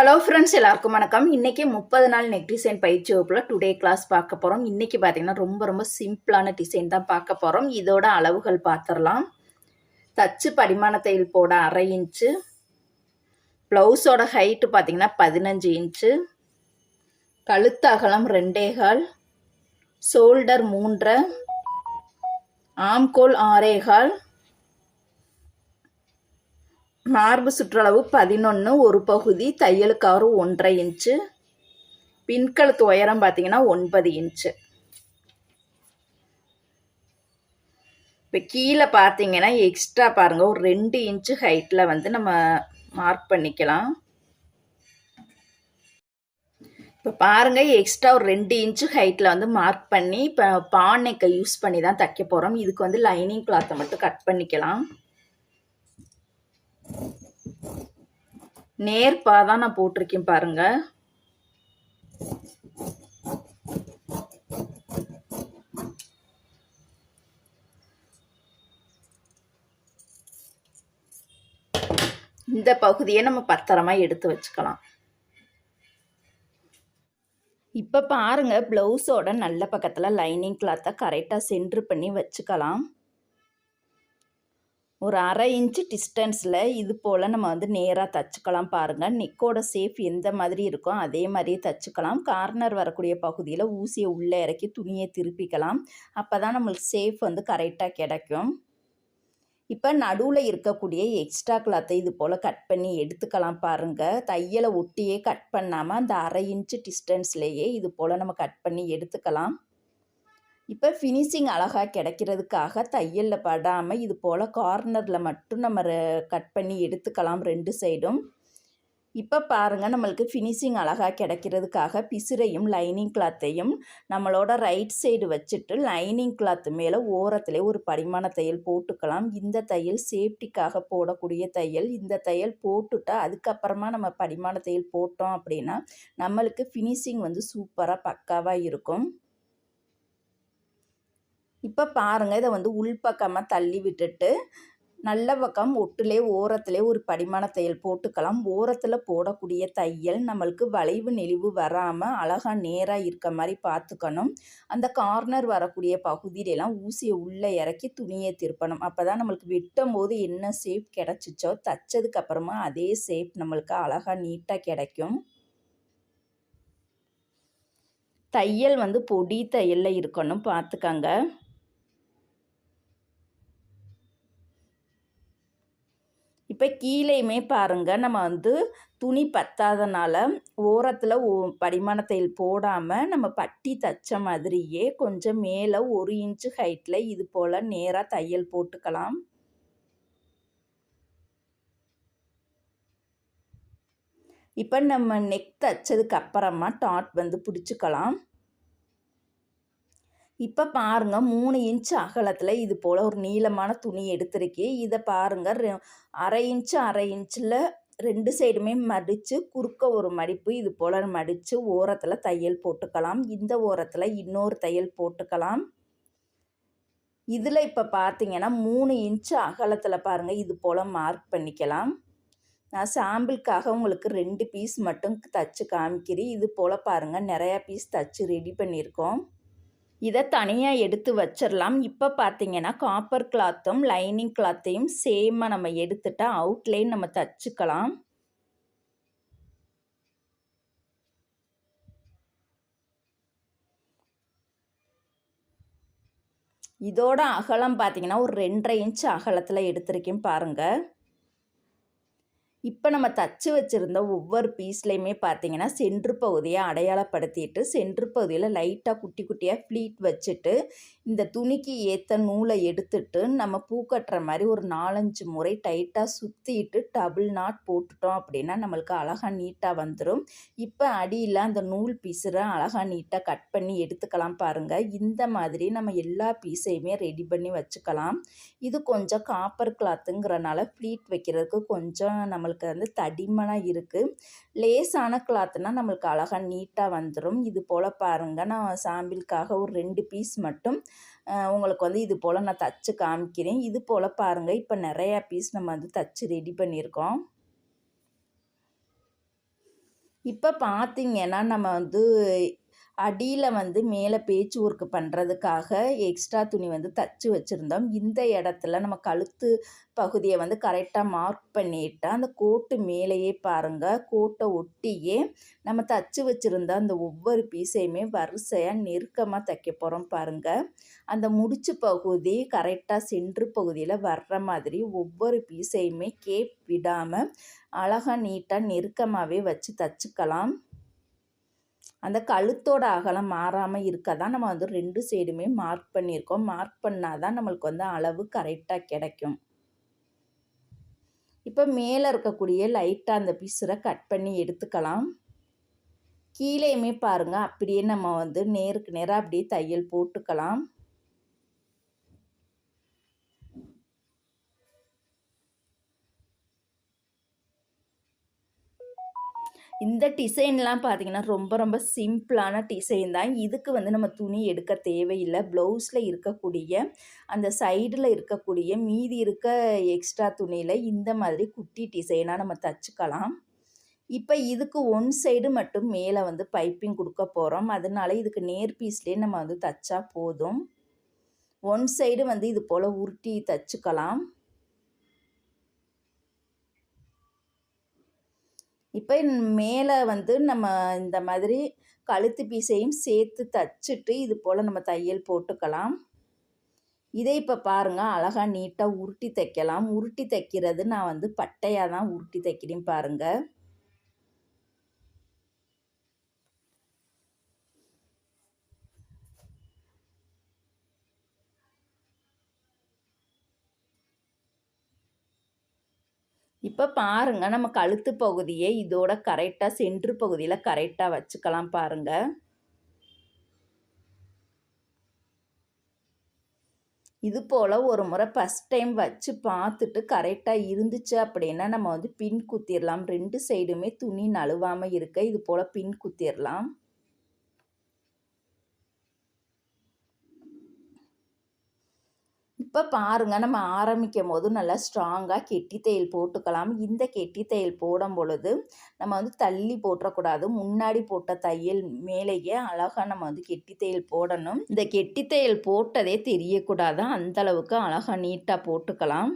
Hello friends, எல்லாருக்கும் வணக்கம். இன்னைக்கு 30 நாள் நெக் டிசைன் பயிற்சி வகுப்புல டுடே கிளாஸ் பார்க்க போகிறோம். இன்னைக்கு பார்த்தீங்கன்னா ரொம்ப சிம்பிளான டிசைன் தான் பார்க்க போகிறோம். இதோட அளவுகள் பார்த்துடலாம். தச்சு படிமான தையல் போட 1/2 இன்ச்சு, ப்ளவுஸோட ஹைட்டு பார்த்தீங்கன்னா 15 இன்ச்சு, கழுத்து அகலம் 2.25, ஷோல்டர் 3, ஆம்கோல் 6.25, மார்பு சுற்றளவு 11 ஒரு பகுதி, தையலுக்காரு 1.5 இன்ச்சு, பின்கழுத்து உயரம் பார்த்தீங்கன்னா 9 இன்ச்சு. இப்போ கீழே பார்த்தீங்கன்னா எக்ஸ்ட்ரா பாருங்கள், ஒரு 2 இன்ச்சு ஹைட்டில் வந்து நம்ம மார்க் பண்ணிக்கலாம். இப்போ பாருங்கள், எக்ஸ்ட்ரா ஒரு 2 இன்ச்சு ஹைட்டில் வந்து மார்க் பண்ணி இப்போ பானைக்கை யூஸ் பண்ணி தான் தைக்க போகிறோம். இதுக்கு வந்து லைனிங் கிளாத்தை மட்டும் கட் பண்ணிக்கலாம். நேர்பா தான் நான் போட்டிருக்கேன் பாருங்க. இந்த பகுதியை நம்ம பத்திரமா எடுத்து வச்சுக்கலாம். இப்போ பாருங்க, பிளவுஸோட நல்ல பக்கத்தில் லைனிங் கிளாத்தை கரெக்டாக சென்ட்ரு பண்ணி வச்சுக்கலாம். ஒரு 1/2 இன்ச்சு டிஸ்டன்ஸில் இது போல் நம்ம வந்து நேராக தச்சுக்கலாம். பாருங்கள், நெக்கோட ஷேப் எந்த மாதிரி இருக்கோ அதே மாதிரியே தச்சுக்கலாம். கார்னர் வரக்கூடிய பகுதியில் ஊசியை உள்ளே இறக்கி துணியை திருப்பிக்கலாம். அப்போ தான் நம்மளுக்கு ஷேப் வந்து கரெக்டாக கிடைக்கும். இப்போ நடுவில் இருக்கக்கூடிய எக்ஸ்ட்ரா கிளாத்தை இது போல் கட் பண்ணி எடுத்துக்கலாம். பாருங்கள், தையலை ஒட்டியே கட் பண்ணாமல் அந்த 1/2 இன்ச்சு டிஸ்டன்ஸ்லேயே இது போல் நம்ம கட் பண்ணி எடுத்துக்கலாம். இப்போ ஃபினிஷிங் அழகாக கிடைக்கிறதுக்காக தையலில் படாமல் இது போல் கார்னரில் மட்டும் நம்ம கட் பண்ணி எடுத்துக்கலாம் 2 சைடும். இப்போ பாருங்கள், நம்மளுக்கு ஃபினிஷிங் அழகாக கிடைக்கிறதுக்காக பிசுரையும் லைனிங் கிளாத்தையும் நம்மளோட ரைட் சைடு வச்சுட்டு லைனிங் கிளாத்து மேலே ஓரத்துலேயே ஒரு படிமான தையல் போட்டுக்கலாம். இந்த தையல் சேஃப்டிக்காக போடக்கூடிய தையல். இந்த தையல் போட்டுட்டா அதுக்கப்புறமா நம்ம படிமான தையல் போட்டோம் அப்படின்னா நம்மளுக்கு ஃபினிஷிங் வந்து சூப்பராக பக்காவாக இருக்கும். இப்போ பாருங்கள், இதை வந்து உள்பக்கமாக தள்ளி விட்டுட்டு நல்ல பக்கம் ஒட்டுலே ஓரத்துலேயே ஒரு படிமான தையல் போட்டுக்கலாம். ஓரத்தில் போடக்கூடிய தையல் நம்மளுக்கு வளைவு நெளிவு வராமல் அழகாக நேராக இருக்க மாதிரி பார்த்துக்கணும். அந்த கார்னர் வரக்கூடிய பகுதியிலலாம் ஊசியை உள்ளே இறக்கி துணியை திருப்பணும். அப்போ தான் நம்மளுக்கு வெட்டும் போது என்ன ஷேப் கிடச்சிச்சோ தைச்சதுக்கப்புறமா அதே ஷேப் நம்மளுக்கு அழகாக நீட்டாக கிடைக்கும். தையல் வந்து பொடி தையலில் இருக்கணும், பார்த்துக்கங்க. இப்போ கீழேயுமே பாருங்கள், நம்ம வந்து துணி பத்தாதனால ஓரத்தில் படிமான தையல் போடாமல் நம்ம பட்டி தைச்ச மாதிரியே கொஞ்சம் மேலே 1 இன்ச்சு ஹைட்டில் இது போல் நேராக தையல் போட்டுக்கலாம். இப்போ நம்ம நெக் தைச்சதுக்கு அப்புறமா டாட் வந்து பிடிச்சிக்கலாம். இப்போ பாருங்கள், 3 இன்ச்சு அகலத்தில் இது போல் ஒரு நீளமான துணி எடுத்திருக்கேன். இதை பாருங்கள், 1/2 இன்ச்சு 1/2 இன்ச்சில் 2 சைடுமே மடித்து குறுக்க ஒரு மடிப்பு இது போல் மடித்து ஓரத்தில் தையல் போட்டுக்கலாம். இந்த ஓரத்தில் இன்னொரு தையல் போட்டுக்கலாம். இதில் இப்போ பார்த்தீங்கன்னா 3 இன்ச்சு அகலத்தில் பாருங்கள் இது போல் மார்க் பண்ணிக்கலாம். நான் சாம்பிளுக்காக உங்களுக்கு 2 பீஸ் மட்டும் தச்சு காமிக்கிறேன். இது போல் பாருங்கள், நிறையா பீஸ் தச்சு ரெடி பண்ணியிருக்கோம். இதை தனியாக எடுத்து வச்சிடலாம். இப்போ பார்த்தீங்கன்னா காப்பர் கிளாத்தும் லைனிங் கிளாத்தையும் சேமாக நம்ம எடுத்துட்டா அவுட்லைன் நம்ம தச்சுக்கலாம். இதோட அகலம் பார்த்தீங்கன்னா ஒரு 2.5 இன்ச்சு அகலத்தில் எடுத்திருக்கேன் பாருங்கள். இப்போ நம்ம தச்சு வச்சுருந்த ஒவ்வொரு பீஸ்லேயுமே பார்த்தீங்கன்னா சென்ட்ரு பகுதியை அடையாளப்படுத்திட்டு சென்ட்ரு பகுதியில் லைட்டாக குட்டி குட்டியாக ஃப்ளீட் வச்சுட்டு இந்த துணிக்கு ஏற்ற நூலை எடுத்துட்டு நம்ம பூ கட்டுற மாதிரி ஒரு 4-5 முறை டைட்டாக சுற்றிட்டு டபுள் நாட் போட்டுட்டோம் அப்படின்னா நம்மளுக்கு அழகாக நீட்டாக வந்துடும். இப்போ அடியில் அந்த நூல் பீஸரை அழகாக நீட்டாக கட் பண்ணி எடுத்துக்கலாம். பாருங்கள், இந்த மாதிரி நம்ம எல்லா பீஸையுமே ரெடி பண்ணி வச்சுக்கலாம். இது கொஞ்சம் காப்பர் கிளாத்துங்கிறனால ஃப்ளீட் வைக்கிறதுக்கு கொஞ்சம் நம்மளுக்கு வந்து தடிமனாக இருக்குது. லேசான கிளாத்னா நம்மளுக்கு அழகாக நீட்டாக வந்துடும். இது போல் பாருங்கள், நான் சாம்பிளுக்காக ஒரு 2 பீஸ் மட்டும் உங்களுக்கு வந்து இது போல் நான் தச்சு காமிக்கிறேன். இது போல் பாருங்கள், இப்போ நிறையா பீஸ் நம்ம வந்து தச்சு ரெடி பண்ணியிருக்கோம். இப்போ பார்த்தீங்கன்னா, நம்ம வந்து அடியில வந்து மேலே பேட்ச் ஒர்க் பண்ணுறதுக்காக எக்ஸ்ட்ரா துணி வந்து தச்சு வச்சுருந்தோம். இந்த இடத்துல நம்ம கழுத்து பகுதியை வந்து கரெக்டாக மார்க் பண்ணிட்டு, அந்த கோட்டு மேலேயே பாருங்கள், கோட்டை ஒட்டியே நம்ம தச்சு வச்சுருந்த அந்த ஒவ்வொரு பீஸையுமே வரிசையாக நெருக்கமாக தைக்க போகிறோம் பாருங்கள். அந்த முடிச்சு பகுதி கரெக்டாக சென்ட்ரு பகுதியில் வர்ற மாதிரி ஒவ்வொரு பீஸையுமே கேப் விடாமல் அழகாக நீட்டாக நெருக்கமாகவே வச்சு தச்சுக்கலாம். அந்த கழுத்தோட அகலம் மாறாமல் இருக்க தான் நம்ம வந்து 2 சைடுமே மார்க் பண்ணியிருக்கோம். மார்க் பண்ணால் தான் நம்மளுக்கு வந்து அளவு கரெக்டாக கிடைக்கும். இப்போ மேலே இருக்கக்கூடிய லைட்டாக அந்த பிசுரை கட் பண்ணி எடுத்துக்கலாம். கீழேயுமே பாருங்கள், அப்படியே நம்ம வந்து நேருக்கு நேராக அப்படியே தையல் போட்டுக்கலாம். இந்த டிசைன்லாம் பார்த்தீங்கன்னா ரொம்ப ரொம்ப சிம்பிளான டிசைன் தான். இதுக்கு வந்து நம்ம துணி எடுக்க தேவையில்லை. ப்ளவுஸில் இருக்கக்கூடிய அந்த சைடில் இருக்கக்கூடிய மீதி இருக்க எக்ஸ்ட்ரா துணியில் இந்த மாதிரி குட்டி டிசைனாக நம்ம தச்சுக்கலாம். இப்போ இதுக்கு ஒன் சைடு மட்டும் மேலே வந்து பைப்பிங் கொடுக்க போகிறோம். அதனால இதுக்கு நேர் பீஸ்லேயே நம்ம வந்து தச்சா போதும். ஒன் சைடு வந்து இது போல் உருட்டி தச்சுக்கலாம். இப்போ மேலே வந்து நம்ம இந்த மாதிரி கழுத்து பீஸையும் சேர்த்து தச்சுட்டு இது போல் நம்ம தையல் போட்டுக்கலாம். இதை இப்போ பாருங்கள், அழகாக நீட்டாக உருட்டி தைக்கலாம். உருட்டி தைக்கிறது நான் வந்து பட்டையாக தான் உருட்டி தைக்கிறேன் பாருங்கள். இப்போ பாருங்கள், நம்ம கழுத்து பகுதியை இதோட கரெக்டாக சென்ட்ரு பகுதியில் கரெக்டாக வச்சுக்கலாம் பாருங்கள். இது போல் ஒரு முறை ஃபஸ்ட் டைம் வச்சு பார்த்துட்டு கரெக்டாக இருந்துச்சு அப்படின்னா நம்ம வந்து பின் குத்திடலாம். 2 சைடுமே துணி நழுவாமல் இருக்க இது போல் பின் குத்திடலாம். இப்போ பாருங்கள், நம்ம ஆரம்பிக்கும் போது நல்லா ஸ்ட்ராங்காக கெட்டி தையல் போட்டுக்கலாம். இந்த கெட்டி தையல் போடும் பொழுது நம்ம வந்து தள்ளி போட்டுறக்கூடாது. முன்னாடி போட்ட தையல் மேலேயே அழகாக நம்ம வந்து கெட்டி தையல் போடணும். இந்த கெட்டி தையல் போட்டதே தெரியக்கூடாது. அந்தளவுக்கு அழகாக நீட்டாக போட்டுக்கலாம்.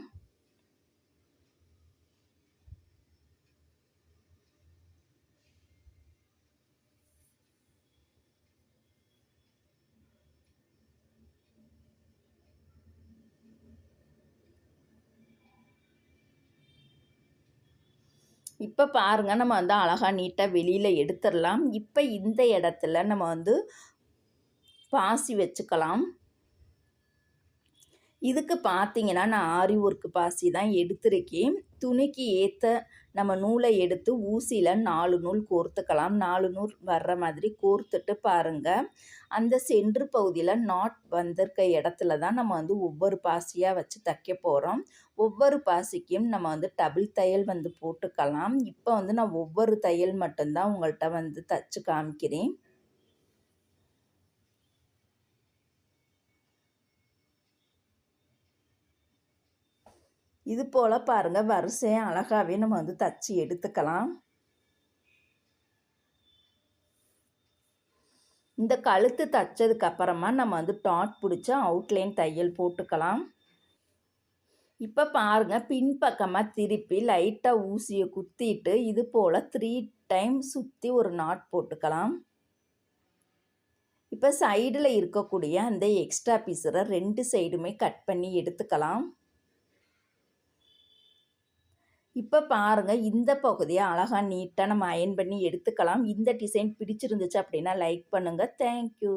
இப்போ பாருங்கள், நம்ம வந்து அழகாக நீட்டாக வெளியில் எடுத்துடலாம். இப்போ இந்த இடத்துல நம்ம வந்து பாசி வச்சுக்கலாம். இதுக்கு பார்த்தீங்கன்னா நான் ஆரி ஒர்க் பாசி தான் எடுத்திருக்கேன். துணிக்கு ஏற்ற நம்ம நூலை எடுத்து ஊசியில் 4 நூல் கோர்த்துக்கலாம். 4 நூல் வர்ற மாதிரி கோர்த்துட்டு பாருங்கள், அந்த சென்ட்ரு பகுதியில் நாட் வந்திருக்க இடத்துல தான் நம்ம வந்து ஒவ்வொரு பாசியாக வச்சு தைக்க போகிறோம். ஒவ்வொரு பாசிக்கும் நம்ம வந்து டபுள் தையல் வந்து போட்டுக்கலாம். இப்போ வந்து நான் ஒவ்வொரு தையல் மட்டும்தான் உங்கள்கிட்ட வந்து தச்சு காமிக்கிறேன். இது போல் பாருங்கள், வரிசையாக அழகாகவே நம்ம வந்து தச்சு எடுத்துக்கலாம். இந்த கழுத்து தச்சதுக்கு அப்புறமா நம்ம வந்து டாட் பிடிச்சி அவுட்லைன் தையல் போட்டுக்கலாம். இப்போ பாருங்கள், பின்பக்கமாக திருப்பி லைட்டாக ஊசியை குத்திட்டு இது போல் 3 டைம் சுற்றி ஒரு நாட் போட்டுக்கலாம். இப்போ சைடில் இருக்கக்கூடிய அந்த எக்ஸ்ட்ரா பீஸரை 2 சைடுமே கட் பண்ணி எடுத்துக்கலாம். இப்போ பாருங்கள், இந்த பகுதியை அழகாக நீட்டாக நம்ம அயர்ன் பண்ணி எடுத்துக்கலாம். இந்த டிசைன் பிடிச்சிருந்துச்சு அப்படின்னா லைக் பண்ணுங்கள். தேங்க்யூ.